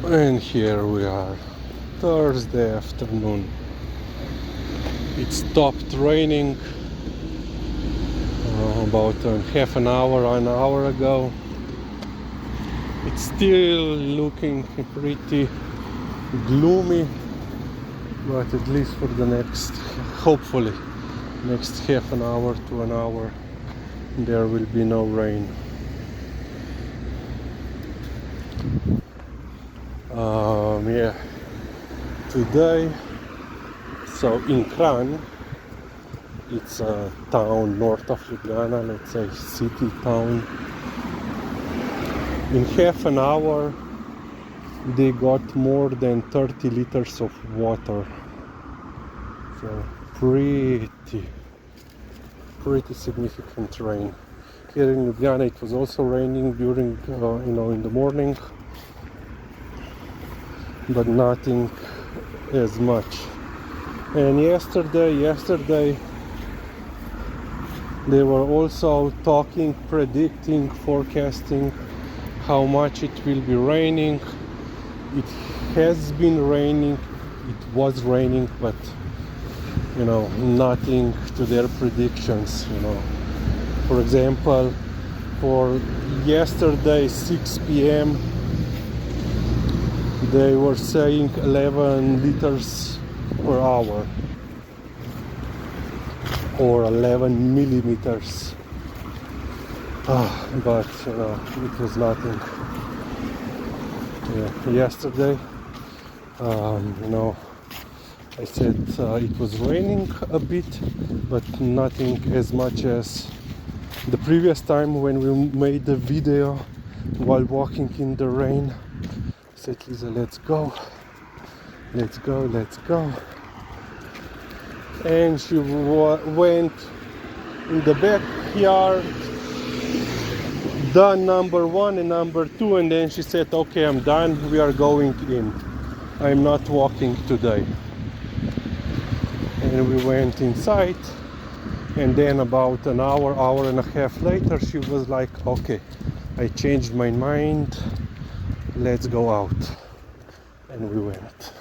And here we are, Thursday afternoon. It stopped raining about half an hour ago. It's still looking pretty gloomy, but at least for the next, hopefully, next half an hour to an hour, there will be no rain. Yeah, today, so in Kran, it's a town north of Ljubljana, let's say city town. In half an hour, they got more than 30 liters of water. So pretty significant rain. Here in Ljubljana, it was also raining during, in the morning, but nothing as much. And yesterday they were also talking, predicting, forecasting how much it will be raining. It has been raining, it was raining, but nothing to their predictions. For example, for yesterday 6 p.m. they were saying 11 liters per hour or 11 millimeters, but it was nothing. Yesterday, I said it was raining a bit, but nothing as much as the previous time when we made the video while walking in the rain. I said, Lisa, let's go. And she went in the backyard, done number 1 and number 2, and then she said, okay, I'm done, we are going in, I'm not walking today. And we went inside, and then about an hour and a half later, she was like, okay, I changed my mind, let's go out. And we went.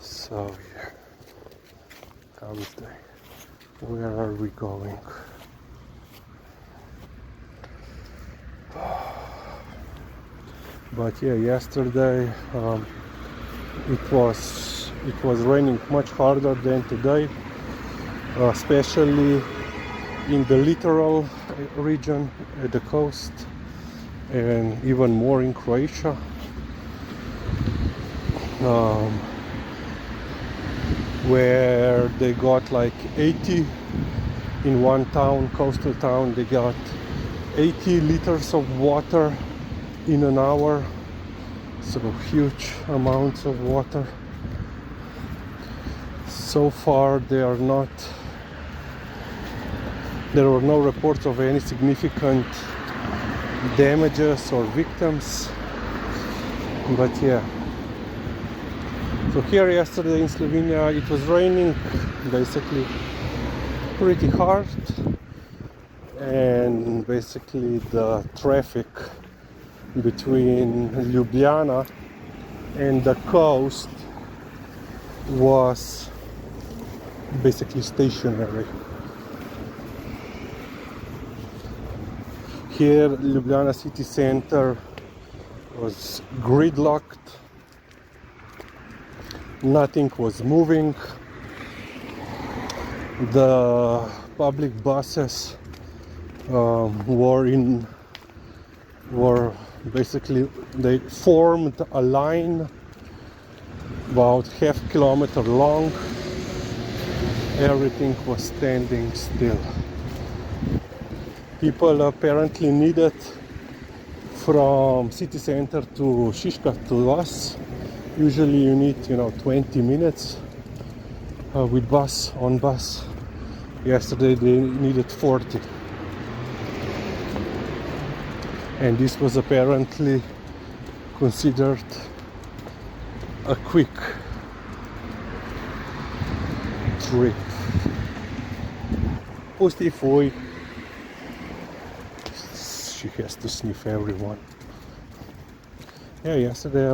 So yeah, comes day. Where are we going? But yeah, yesterday it was raining much harder than today, especially in the littoral region at the coast, and even more in Croatia. Where they got like 80 in one town, coastal town, they got 80 liters of water in an hour, so huge amounts of water. So far there were no reports of any significant damages or victims, but yeah. So here yesterday in Slovenia it was raining basically pretty hard, and basically the traffic between Ljubljana and the coast was basically stationary. Here Ljubljana city center was gridlocked, nothing was moving. The public buses were basically, they formed a line about half kilometer long. Everything was standing still. People apparently needed from city center to Šiška to us. Usually you need 20 minutes with bus, on bus. Yesterday they needed 40. And this was apparently considered a quick trip. Pusti fuj. She has to sniff everyone. Yeah, yesterday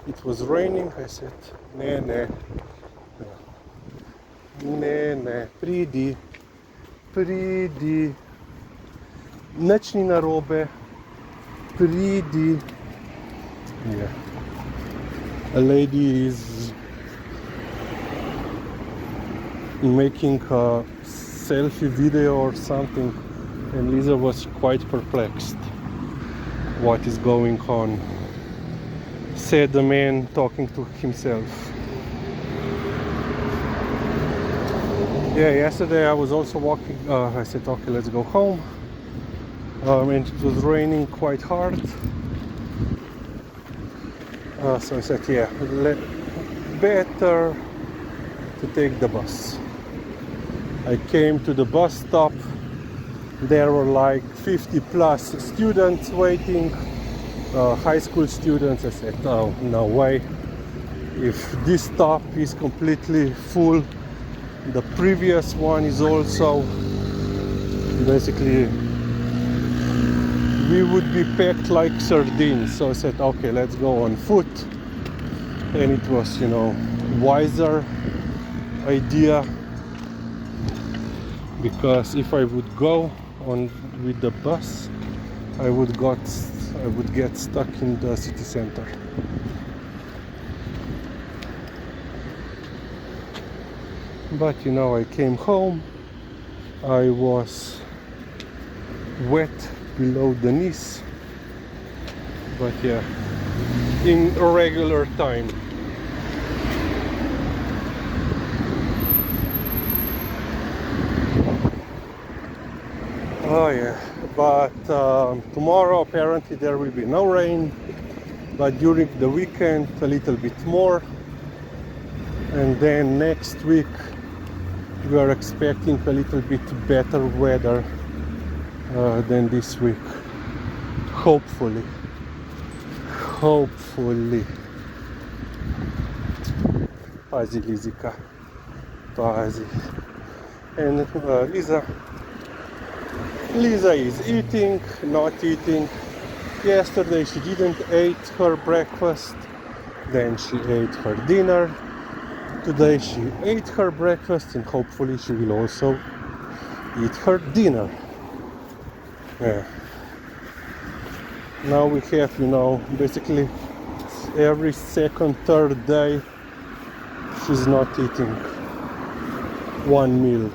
it was raining. I said, ne, pridi, nič ni narobe, pridi. Yeah. A lady is making a selfie video or something, and Liza was quite perplexed. What is going on? Said the man talking to himself. Yeah, yesterday I was also walking. I said, okay, let's go home. And it was raining quite hard. So I said, yeah, better to take the bus. I came to the bus stop. There were like 50 plus students waiting, high school students. I said, oh, no way. If this stop is completely full, the previous one is also, basically we would be packed like sardines. So I said, okay, let's go on foot. And it was, wiser idea, because if I would go on with the bus, I would get stuck in the city center. But I came home. I was wet below the knees, but yeah, in regular time. Oh yeah, but tomorrow apparently there will be no rain, but during the weekend a little bit more, and then next week we are expecting a little bit better weather than this week. Hopefully. Pazi, Lizika. Pazi. And Liza is eating, not eating. Yesterday she didn't eat her breakfast, then she ate her dinner. Today she ate her breakfast, and hopefully she will also eat her dinner. Yeah. Now we have, basically every second, third day she's not eating one meal.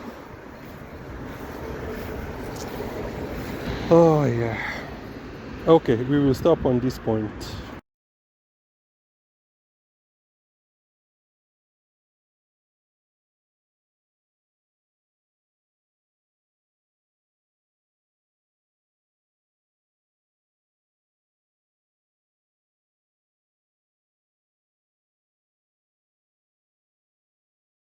Oh yeah. Okay, we will stop on this point.